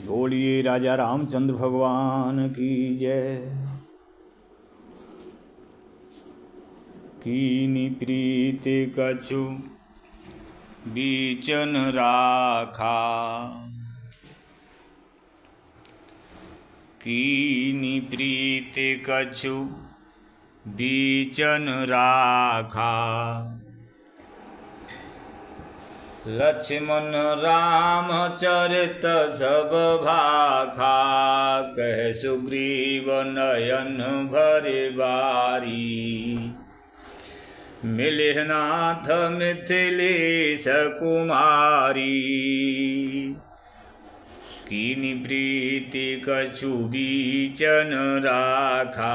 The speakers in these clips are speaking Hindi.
बोलिए राजा रामचंद्र भगवान की जय। कीनी प्रीत कछु बीचन राखा, कीनी प्रीत कछु बीचन राखा। लक्ष्मण राम चरित सब भाखा, कह सुग्रीव नयन भरे बारी। मिलिह नाथ मिथिलेश कुमारी, कीनी प्रीति कछु बीचन राखा।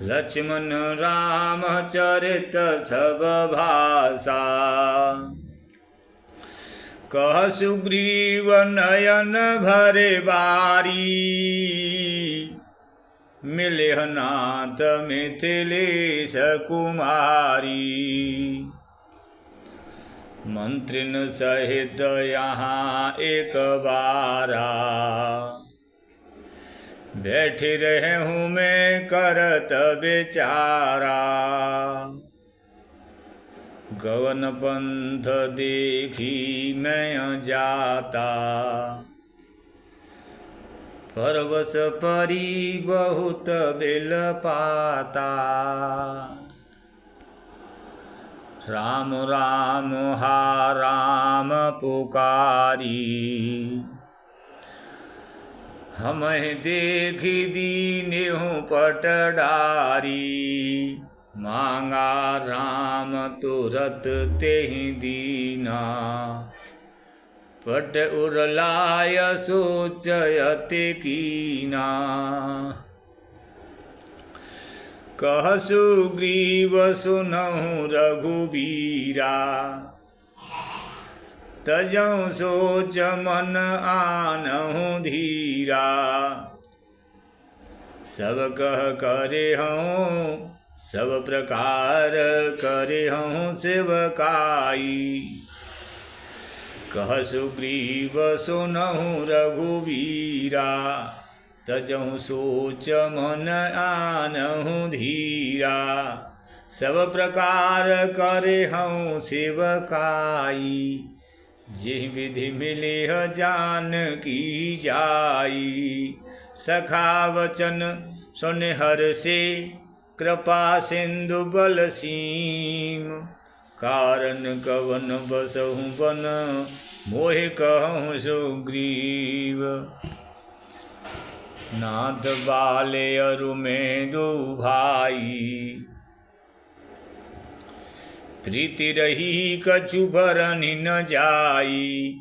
लक्ष्मण राम चरित सब भाषा, कह सुग्रीव नयन भरे बारी। मिलिह नाथ मिथिलेश कुमारी, मंत्रिन सहित यहाँ एक बारा। बैठे रहे हूँ मैं करत बेचारा, गगन पंथ देखी मैं जाता। परवश परी बहुत बिल पाता, राम राम हा राम पुकारी। हमें देखी दीने हूँ पटडारी, मांगा राम तुरत तेहि दीना। पट उरलाय सोचयति कीना, कह सुग्रीव सुनहु रघुबीरा। तजौ सोच मन आनहु धीरा, सब कह करे हूँ सब प्रकार करे हूँ सेवकाई। कह सुग्रीव सुनहु रघुबीरा, तजहु सोच मन आनहु धीरा। सब प्रकार करे हूँ सेवकाई, जिह विधि मिलिह जानकी जाई। सखा वचन सुन हर्षि कृपा सिंधु बलसीम। कारण कवन बसहु बन मोहि कहूँ सुग्रीव। नाथ बाले अरु में दो भाई, प्रीति रही कछु भरनि न जाई।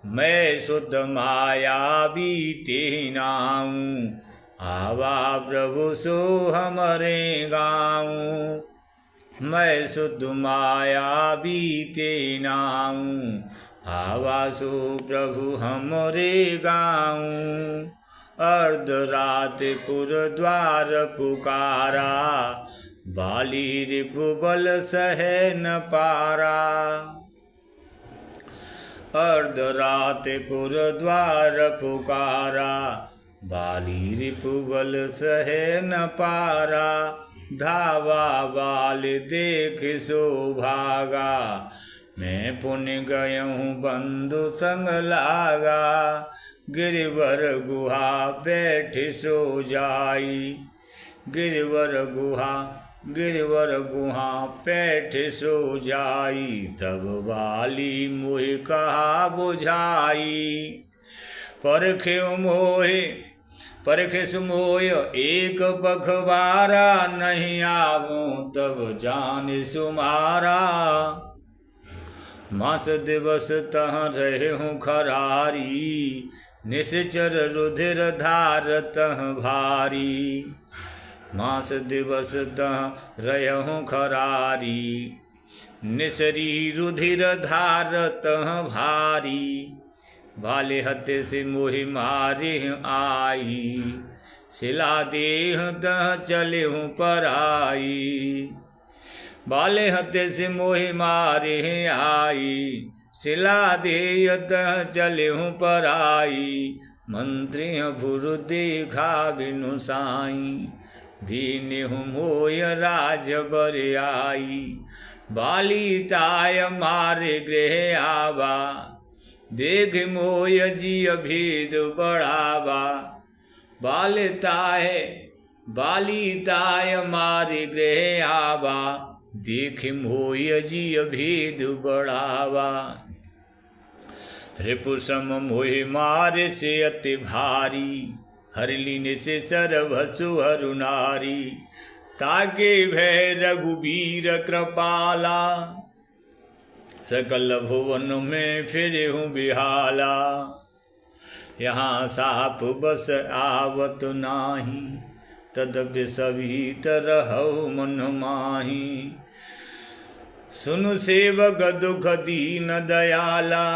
मैं शुद्ध माया बीते नाऊँ, आवा प्रभु सो हमरे गाऊँ। मैं शुद्ध माया बीते नाऊँ, आवा सो प्रभु हमरे गाऊँ। अर्ध रात पुर द्वार पुकारा, बाली रिपु बल सहे न पारा। अर्ध रात पुर द्वार पुकारा, बाली रिपु बल सहे न पारा। धावा बाल देख सो भागा, मैं पुण्य गयहूँ बंधु संग लागा। गिरिवर गुहा बैठ सो जाई, गिरिवर गुहा पैठ सो जाई। तब बाली मोहि कहा बुझाई, परखे सुमोय एक पखवारा। नहीं आवूँ तब जान सुमारा, मास दिवस तह रहे हूँ खरारी। निश्चर रुधिर धार तह भारी, मास दिवस तह रहूँ खरारी। निसरी रुधिर धार तह भारी, भाले हते से मोहि मारे आई। शिला देह तह चले हूँ पराई, बाले हते से मोहि मारे आई। शिला देयत चलेहु पराई, मंत्री भुरु देखा बिनु साई। दीनेहु मोय राज बरियाई, बाली ताय मारे गृह आवा। देख मोय जिय भेद बढ़ावा, बाली ताय मारे गृह आवा। देख मोय जिय भेद बढ़ावा। रिपुसम मोहि मारे से अति भारी, हरलीन से सरभसु हरु नारी। ताके भय रघुबीर कृपाला, सकल भुवन में फिरे हूँ बिहाला। यहाँ साप बस आवत नाही, तदपि सभी तरहु मन माही। सुनु सेवक दुख दीन दयाला,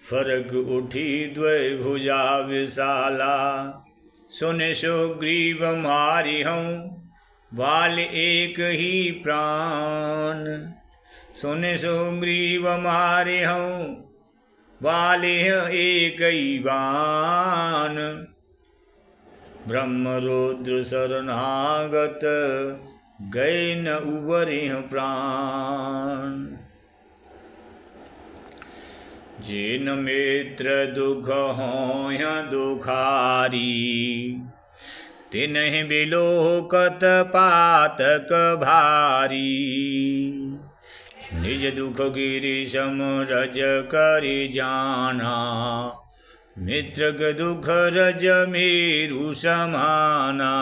फरक उठी द्वय भुजा विशाला। सुने सुग्रीव मारि हूँ बाल एक ही प्राण। सुने सुग्रीव मारे हूँ बाल एक ही बाण। ब्रह्म रुद्र शरणागत, गए न उबरे प्राण। जिन मित्र दुख होय दुखारी, तिन्हि बिलोकत पातक भारी। निज दुख गिरि सम रज करि जाना, मित्र के दुख रज मेरु समाना।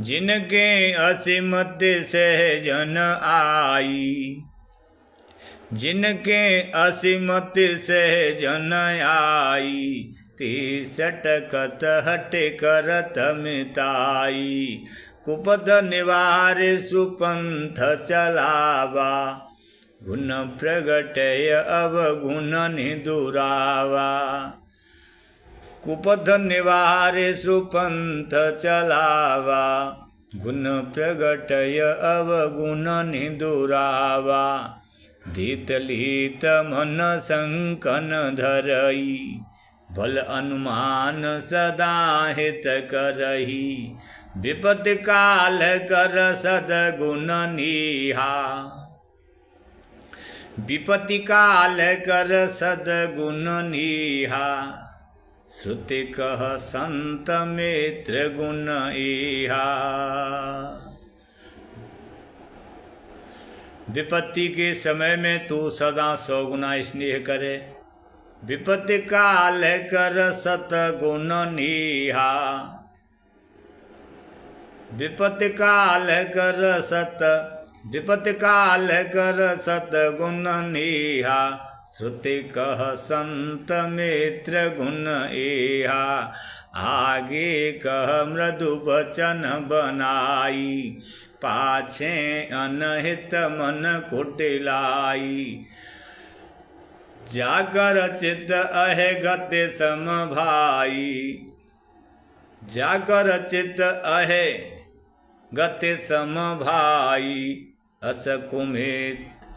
जिनके असीमत सहजन आई, जिनके असीमत सहजन आई। ते सटकत हट करत मिताई, कुपथ निवार सुपंथ चलावा। गुण प्रगटय अवगुण निदुरावा, कुपथ निवार सुपंथ चलावा। गुण प्रगटय अवगुण निदुरावा। धीतलीत मन संकन धरई, बल अनुमान सदा हित करही। विपत्ति काल कर सद्गुण नीहा, विपत्ति काल कर सद्गुण नीहा। श्रुति कह संत मित्र गुण इहा। विपत्ति के समय में तू सदा 100 गुना स्नेह करे। विपत्ति काल कर सतगुण नीहा, विपत्ति काल कर सतगुण नीहा। श्रुति कह संत मित्र गुण इहा। आगे कह मृदु वचन बनाई, पाछे अनहित मन कुटिलाई। जाकर चित अहे गति सम भाई, जाकर चित अहे गति सम भाई।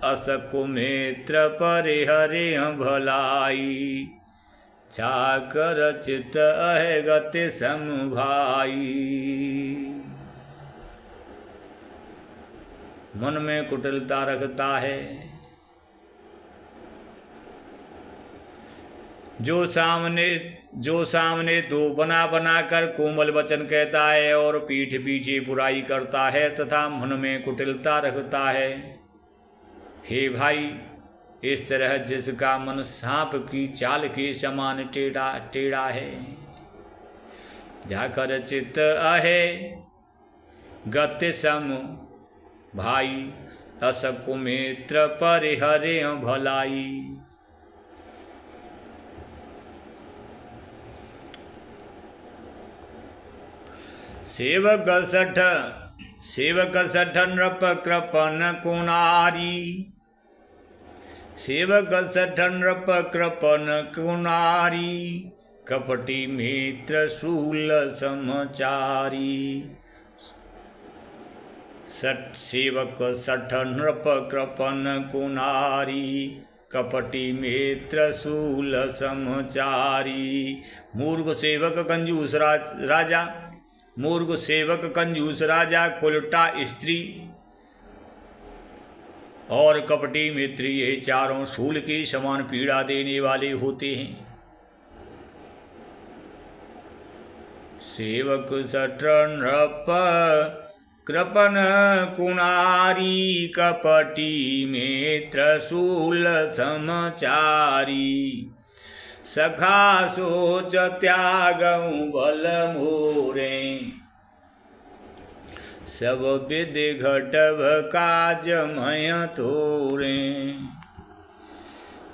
असकुमित्र परिहरि भलाई, जाकर चित अहे गति सम भाई। मन में कुटिलता रखता है, जो सामने तो बना कर कोमल वचन कहता है और पीठ पीछे बुराई करता है तथा मन में कुटिलता रखता है। हे भाई, इस तरह जिसका मन सांप की चाल के समान टेढ़ा है। जाकर चित अहे गति सम भाई, असकुमित्र परिहरि भलाई। सेवक सठ नृप कृपन कुनारी, सेवक सठ नृप कृपन कुनारी। कपटी मित्र शूल समचारी, सठ सेवक सठ नृप कृपन कुनारी, कपटी मित्र शूल समचारी। मूर्ख सेवक कंजूस राजा, मूर्ख सेवक कंजूस राजा, कुलटा स्त्री और कपटी मित्र, ये चारों शूल की समान पीड़ा देने वाले होते हैं। सेवक सठ नृप कृपन कुनारी, कपटी मित्र शूल समचारी। सखा सोच त्यागऊं बल मोरे, सब विधि घटव काज मय तोरे।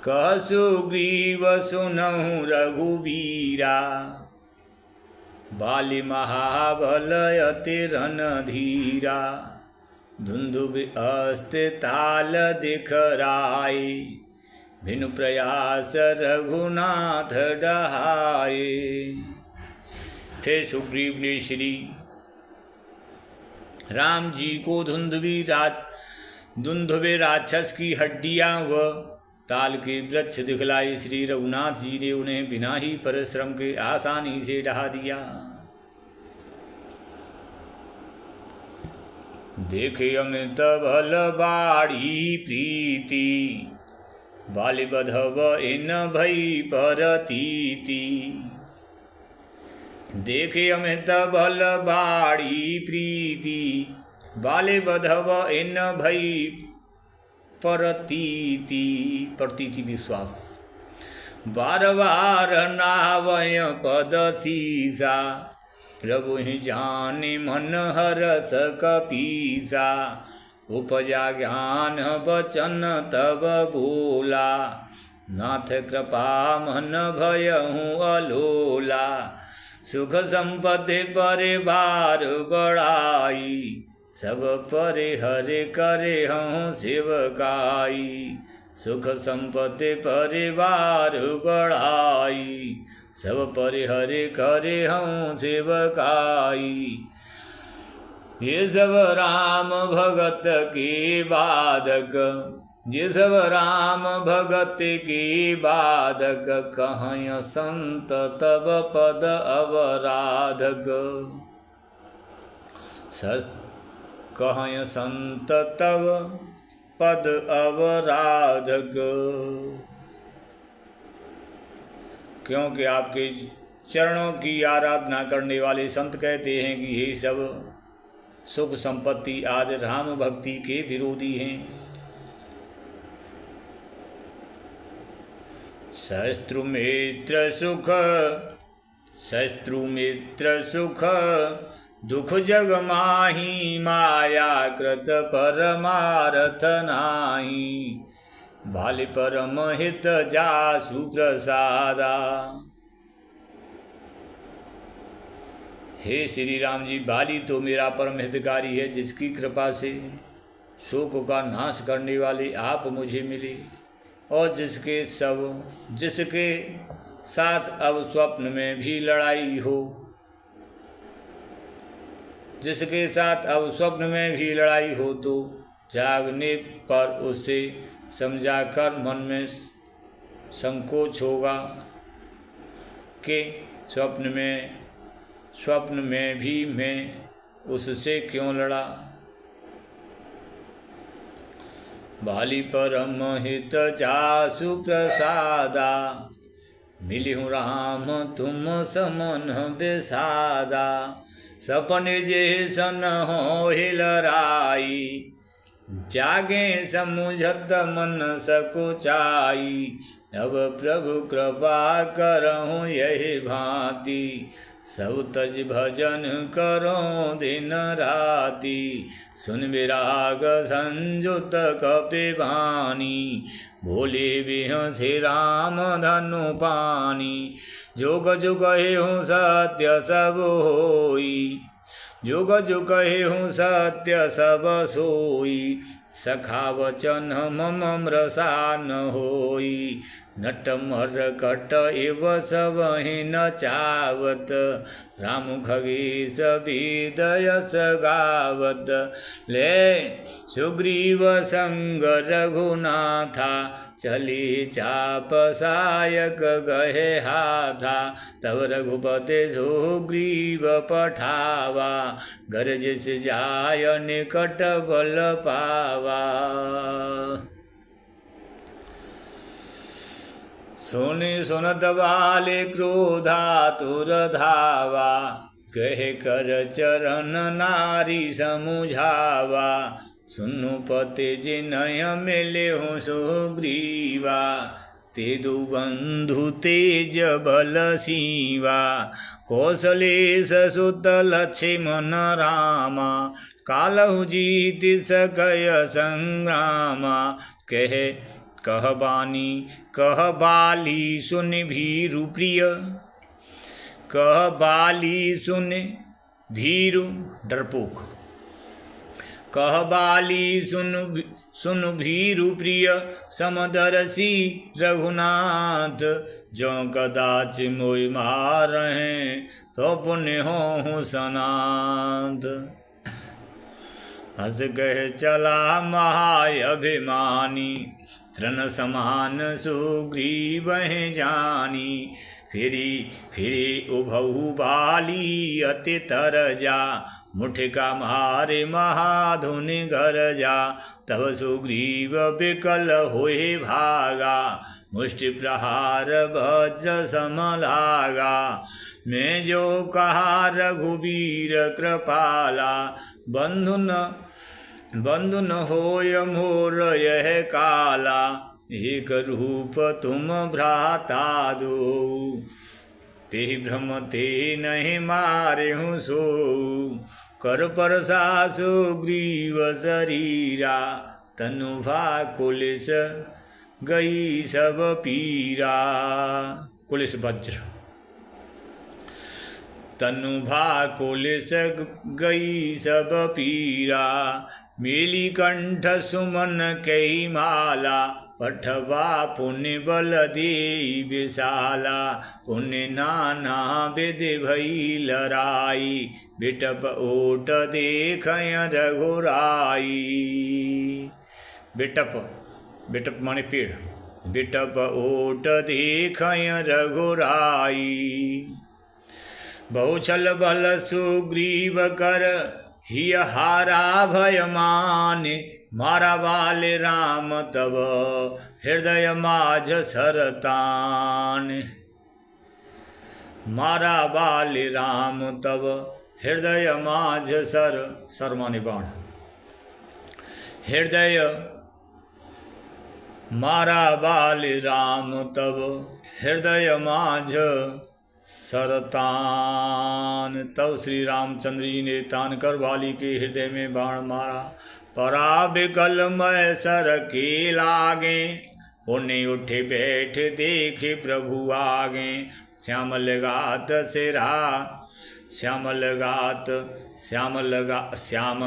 कह सुग्रीव सुनहु रघुबीरा, बाली महाबल अति रणधीरा। धुंधुभ अस्त्र ताल दिखराए, भिनु प्रयास रघुनाथ डहाए। फिर सुग्रीव ने श्री राम जी को धुंधुभे राक्षस की हड्डियां व ताल के वृक्ष दिखलाए। श्री रघुनाथ जी ने उन्हें बिना ही परिश्रम के आसानी से ढहा दिया। देखे अमित बल बाड़ी प्रीति, बाली बधव इन भई परतीति। देखे अमित बल बाड़ी प्रीति, बाले बधव इन भई परतीति। प्रतीति विश्वास। बार बार नावय पद सीसा, प्रभु ही जाने मन हरस कपीसा। उपजा ज्ञान बचन तब बोला, नाथ कृपा मन भयहूँ अलोला। सुख संपत्ति परिवार बढ़ाई, सब परिहर करे हूँ सेवकाई। सुख संपत्ति परिवार बढ़ाई, सब परिहर करे हूँ सेवकाई। ये सब राम भगत के बाधक, ये सब राम भगत के बाधक। कहय संत तब पद अवराधक, कहय संत तब पद अवराधक। क्योंकि आपके चरणों की आराधना करने वाले संत कहते हैं कि ये सब सुख संपत्ति आदि राम भक्ति के विरोधी हैं। शत्रु मित्र सुख, शत्रु मित्र सुख, दुख जग माही। माया कृत परमारथ नाही, भालि परम हित जासु प्रसादा। हे श्री राम जी, बाली तो मेरा परम हितकारी है, जिसकी कृपा से शोक का नाश करने वाले आप मुझे मिले। और जिसके साथ अब स्वप्न में भी लड़ाई हो, जिसके साथ अब स्वप्न में भी लड़ाई हो, तो जागने पर उसे समझाकर मन में संकोच होगा कि स्वप्न में भी मैं उससे क्यों लड़ा। भालि परम हित जासु प्रसादा, मिलिहु राम तुम समन बेसादा। सपने जे सन हो हिलराई, जागे समुझत मन सकुचाई। अब प्रभु कृपा करहु यही भांति, सब तज भजन करो दिन राति। सुन विराग संयुत कपि वाणी, भोले बिहसि राम धनु पानी। जोग जुग कहेहु सत्य सब होई, जोग जुग कहेहु सत्य सब सोई। सखा वचन मम रसा न होई, नट मरकट एव सबहि नचावत, राम खगेश विदयस गावत। ले सुग्रीव संग रघुनाथा, चली चाप सायक गहे हाथा। तब रघुपति सुग्रीव पठावा, गरजस जाय निकट बल पावा। सुनि सुनत बाले क्रोधातुर धावा, कहे कर चरण नारी समुझावा। सुनु पति जिनय मिले हूँ सुग्रीवा, ते दु बंधु तेज बल सीवा। कौशलेश सुत लक्ष्मण रामा, कालहु जीत सकय संग्रामा। कह बाली सुन भीरु प्रिय, कह बाली सुन भीरु डरपोक। कह बाली सुन भीरु प्रिय, समदर्शी रघुनाथ। जो कदाच मोहि मारहें, तो पुण्य होहु सनाथ। हस कह चला महाय अभिमानी, तृण समान सुग्रीव जानी। फिरी उभऊ बाली अति तरजा, मुठिका मारे महाधुनि गरजा। तब सुग्रीव विकल होए भागा, मुष्टि प्रहार वज्र सम लागा। मैं जो कहा रघुबीर कृपाला, बंधु न होय मोर यह काला। एक रूप तुम भ्राता दो, ते भ्रम ते नहीं मारे हूँ सो। कर परसा सुग्रीव शरीरा, तनु कुलिस गई सब पीरा। कुलिस वज्र, तनु कुलिस गई सब पीरा। मेली कंठ सुमन कही माला, पठवा पुण्य बल दे विशाला। पुण्य नाना विधि भई लराई, बिटप ओट देखय रघुराई। बिटप माने पेड़। बिटप ओट देखय रघुराई। बहुछल बल सुग्रीव कर, हिय हारा भय माने। मारा बाले राम तब, हृदय माझ सरतान। मारा बाले राम तब, हृदय माझ सर माने बाण। हृदय मारा बाले राम तब, हृदय माझ सरतान। तब श्री रामचंद्र जी ने तान कर बाली के हृदय में बाण मारा। परा बिकल मय सर के लागे, उन्हें उठे बैठ देखे प्रभु आगे। श्यामल गात सिरा, श्याम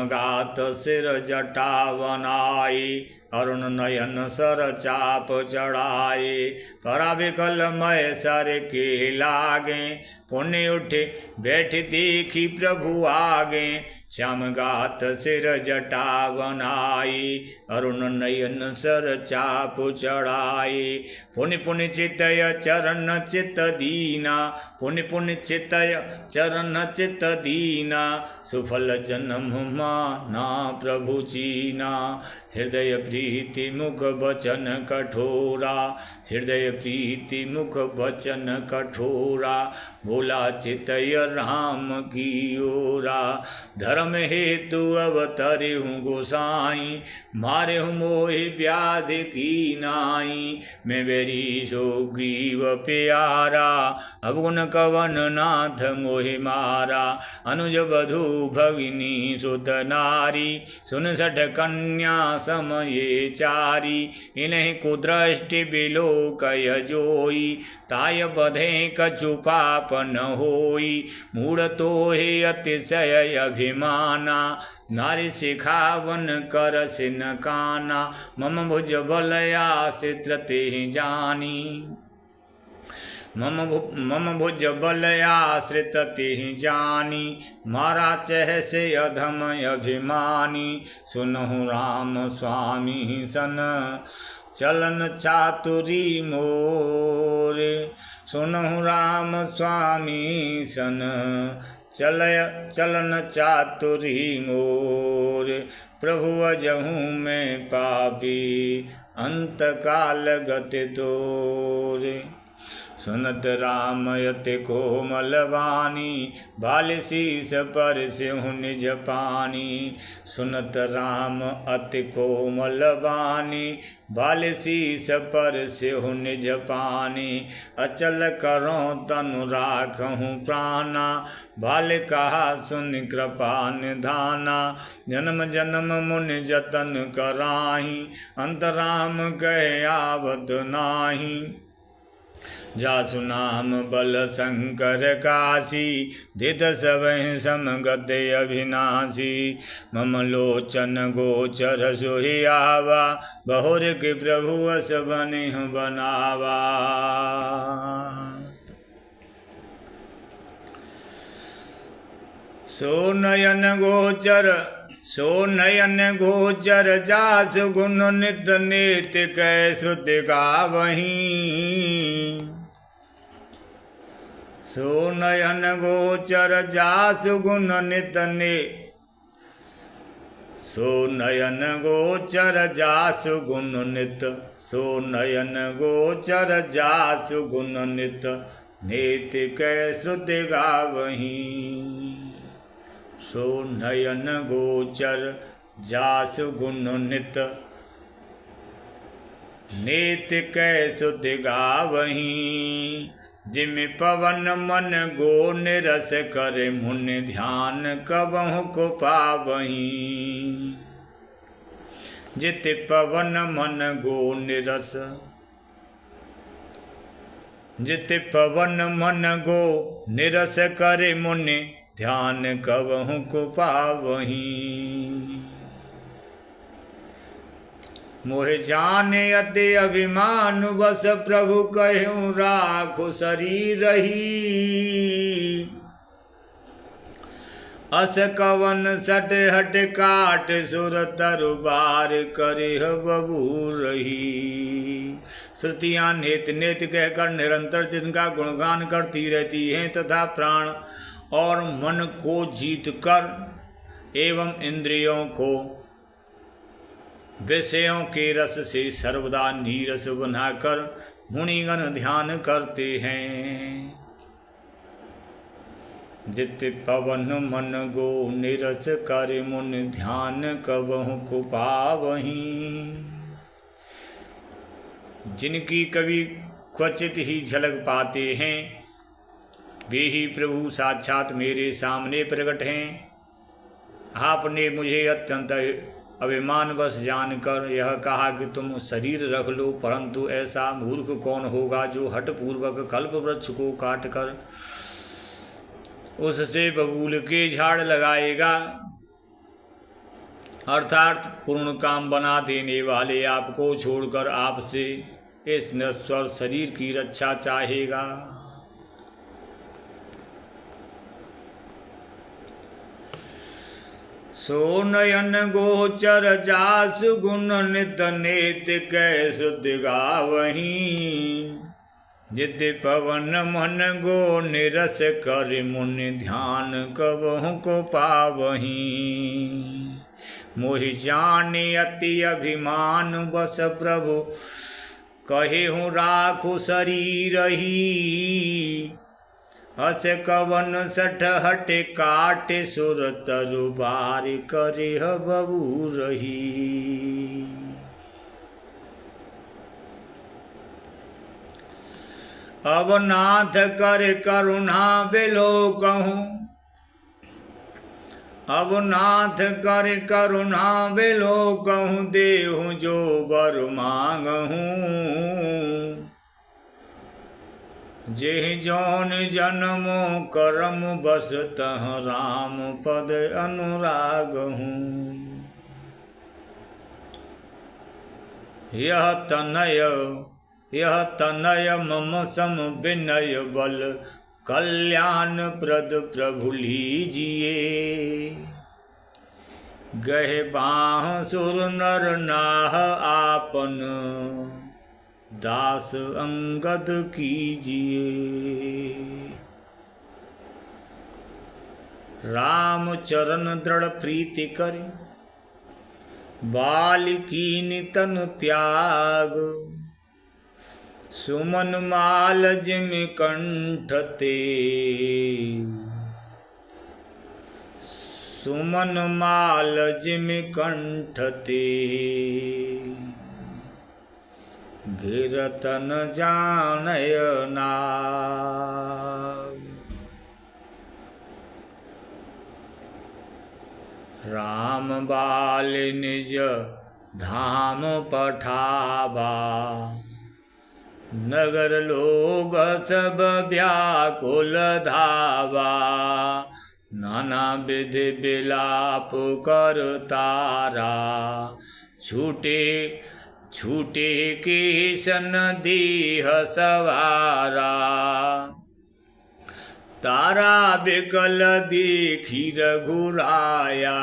गात सिर जटा बनाई। अरुण नयन सर चाप चढ़ाए, परा विकल मय सर के लागे। पुण्य उठे बैठ देखी प्रभु आगे। श्याम गात सिर जटा बनाई, अरुण नयन सर चाप चढ़ाए। पुण्य पुण्य चितय चरण चित दीना, पुण्य पुण्य चितय चरण चित दीना। सुफल जन्म माना प्रभु चीना, हृदय प्रीति मुख वचन कठोरा। हृदय प्रीति मुख वचन कठोरा, बोला चितय राम की ओरा। धर्म हेतु अवतरे हूँ गोसाई, मारे हूँ मोहि व्याधि की नाई। मैं बेरी सुग्रीव प्यारा, अवगुण कवन नाथ मोहि मारा। अनुज वधु भगिनी सुत नारी, सुन सठ कन्या समये चारी। इन्हीं कुदृष्टि बिलोकय जोई, ताय बधे कछु पाप न होई। मूढ़ तो हे अतिशय अभिमान, अभिमाना, नारी सिखावन कर सिन काना, मम भुज बलयाश्रित ते जानी। मम भुज बलयाश्रित ते जानी, मारा चह से अधम अभिमानी। सुनहु राम स्वामी सन चलन चातुरी मोर, सुनहु राम स्वामी सन चलन चातुरी मोर। प्रभु अजहूँ में पापी अंत काल गति तोर। सुनत राम अति कोमल वाणी, बाल शीस पर सिंह निज पानी। सुनत राम अति कोमल वाणी, बाल शीस पर सिंह निज पानी। अचल करो तनु राखहु प्राणा, बाल कहा सुन कृपा निधाना। जन्म जन्म मुनि जतन कराही, अंत राम कहे आवत नाही। जासु नाम बल शंकर काशी, धित सबहि समगत अभिनाशी। मम लोचन गोचर सोहि आवा, बहुर के प्रभु अस बनिहु बनावा। सो नयन गोचर जासु गुण नित नेत कै श्रुति गावहीं। सो नयन गोचर जासु गुण नित ने, सो नयन गोचर जासु गुण नित, सो नयन गोचर जासु गुण नित नेत कै श्रुति गावहीं। सो नयन गोचर जासु गुण नित नेत कै श्रुति गावहीं। जिमि पवन मन गो निरस करे, मुनि ध्यान कबहु को पावहीं। जित पवन मन गो निरस, जित पवन मन गो निरस करे, मुनि ध्यान कबहु को पावहीं। मोह जाने अति अभिमान बस, प्रभु कहूँ राखु शरीर रही। अस कवन सट हट काट, सुर तरु बार करे बबू रही। श्रुतियाँ नेत नेत कहकर निरंतर जिनका गुणगान करती रहती हैं, तथा प्राण और मन को जीत कर एवं इंद्रियों को विषयों के रस से सर्वदा नीरस बनाकर मुनिगण ध्यान करते हैं। जित पवन मन गो निरस कर, मुनि ध्यान कबहु को पावहीं। जिनकी कभी क्वचित ही झलक पाते हैं, वे ही प्रभु साक्षात मेरे सामने प्रकट हैं। आपने मुझे अत्यंत अभिमानवश जानकर यह कहा कि तुम शरीर रख लो, परंतु ऐसा मूर्ख कौन होगा जो हठपूर्वक कल्प वृक्ष को काटकर उससे बबूल के झाड़ लगाएगा। अर्थात पूर्ण काम बना देने वाले आपको छोड़कर आपसे इस नश्वर शरीर की रक्षा चाहेगा। सो नयन गोचर जासु गुण नित नेत कै शुद्ध गावहीं। जित पवन मन गो निरस कर, मुनि ध्यान कबहु को पावहीं। मोहि जाने अति अभिमान बस, प्रभु कहेहु राखु शरीर रही। हस कवन सठ हट काट, सुर तरु बार करे बबू रही। अब नाथ कर करुणा बिलो कहूँ, अब नाथ कर करुणा बिलो कहूँ। देहूँ जो बर मांगहूँ, जेहि जौन जन्मो करम बस तह राम पद अनुराग हूँ। यह तनय मम सम विनय बल कल्याण प्रद प्रभु लीजिए। गहे बाह सुर नर नाह आपन दास अंगद कीजिए। राम चरण दृढ़ प्रीति करि बालिकीनि तनु त्याग। सुमन माल जिम कंठ ते सुमन माल जिम कंठ ते गिरतन जानय नाग। राम बाल निज धाम पठावा नगर लोग सब व्याकुल धावा। नाना विधि विलाप कर तारा छूटे छूटे किशन दीह सवारा। तारा बिकल देखी रघुराया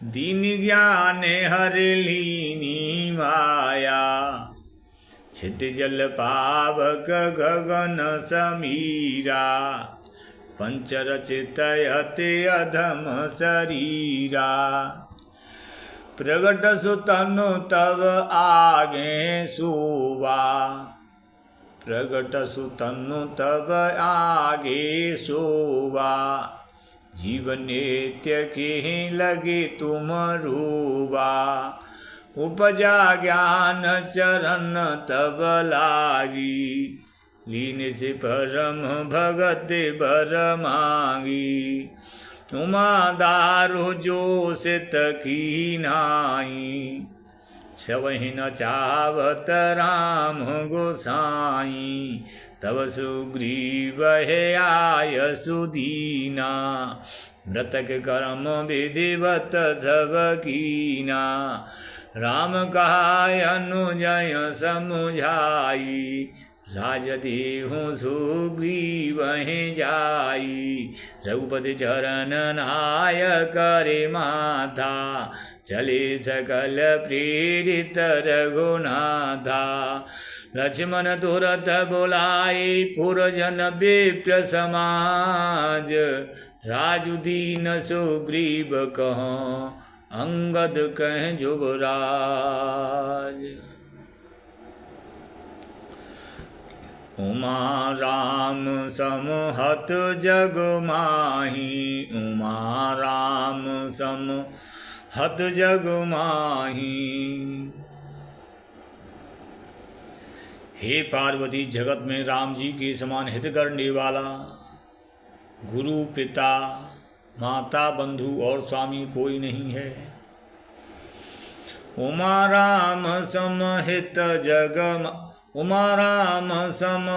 दीन ज्ञान हर लीनी माया। छित जल पावक गगन समीरा पंचरचित अति अधम शरीरा। प्रगट सुतनु तब आगे सोवा प्रगट सुतनु तब आगे सोवा। जीवन नित्य के लगे तुम रूबा उपजा ज्ञान चरण तब लागी। लीन से परम भगत बर मांगी। उमा दारु जो सित की नाई सबहि न चावत राम गोसाई। तब सुग्रीव है आय सुदीना मृतक कर्म विधिवत सब कीना। राम कहा अनुजय समुझाई राजदेहु सुग्रीव जाई। रघुपति चरण नायक रे माथा चले सकल प्रेरित रघुनाथा। लक्ष्मण तुरत बुलाई पुरजन विप्र समाज। राजुदीन सुग्रीव कहो अंगद कह जुबराज। उमा राम सम हत जग माही उमा राम सम हत जग माही। हे पार्वती, जगत में राम जी के समान हित करने वाला गुरु पिता माता बंधु और स्वामी कोई नहीं है। उमा राम सम हित जग उमा राम सम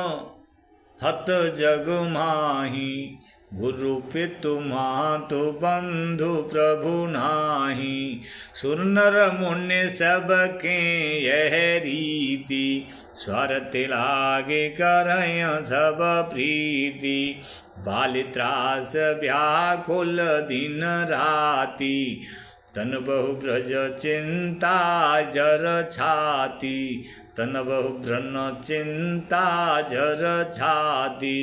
हत जग माही। गुरु पितु मातु बंधु प्रभु नाही। सुर नर मुनि सबके यह रीति स्वरत लागे करय सब प्रीति। बाल त्रास व्याकुल दिन राति तन बहु ब्रज चिंता जर छाती। तन बहु ब्रन चिंता जर छाती।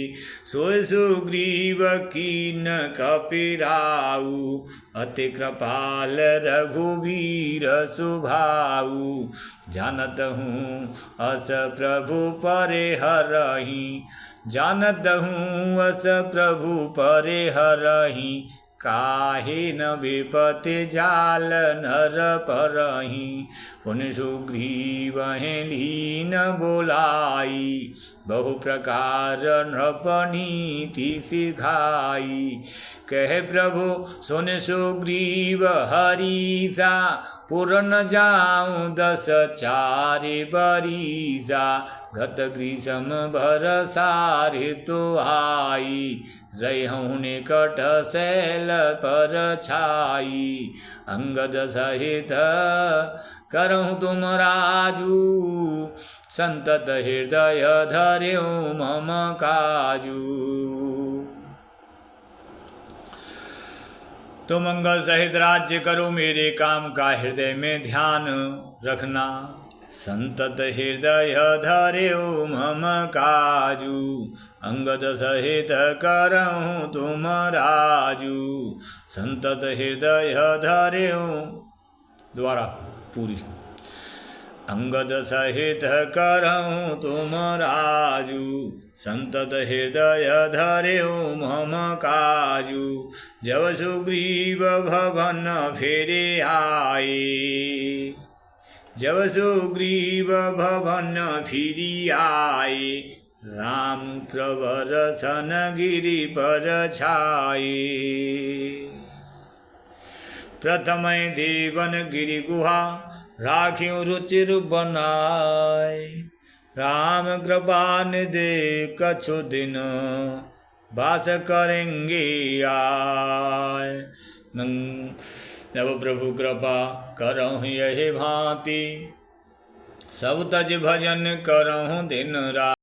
सोय सुग्रीव कीन कपिराऊ अति कृपाल रघुवीर सुभाऊ। जानत हूँ अस प्रभु परे हरहि जानत हूँ अस प्रभु परे हरहि। काहे न विपति जाल नर परहि। पुनि सुग्रीव लीन बोलाई बहु प्रकार नृपनीति सिखाई। कहे प्रभु सुन सुग्रीव हरीसा, पुर न जाऊँ 10 चारि बरीसा। गत ग्रीष्म बरसा ऋतु आई, रहूँ निकट शैल पर छाई। अंगद सहित करहूँ तुम राजू, संतत हृदय धर्यों मम काजू। तुम मंगल सहित राज्य करो, मेरे काम का हृदय में ध्यान रखना। संतत हृदय धर्यो मम काजू, अंगद सहित करहूँ तुम राजू। संतत हृदय धर्यो, द्वारा पूरी। अंगद सहित करहूँ तुम राजू, संतत हृदय धर्यो मम काजू। जब सुग्रीव भवन फेरे आए, जब सुग्रीव भवन फिरी आए। राम प्रवर सन गिरि पर छाए। प्रथम देवन गिरि गुहा, राख्यूं रुचिर बनाए। राम कृपा निधे कछु दिन, वास करेंगे आए। जब प्रभु कृपा करहूँ यही भांति, सब तज भजन करहूँ दिन रात।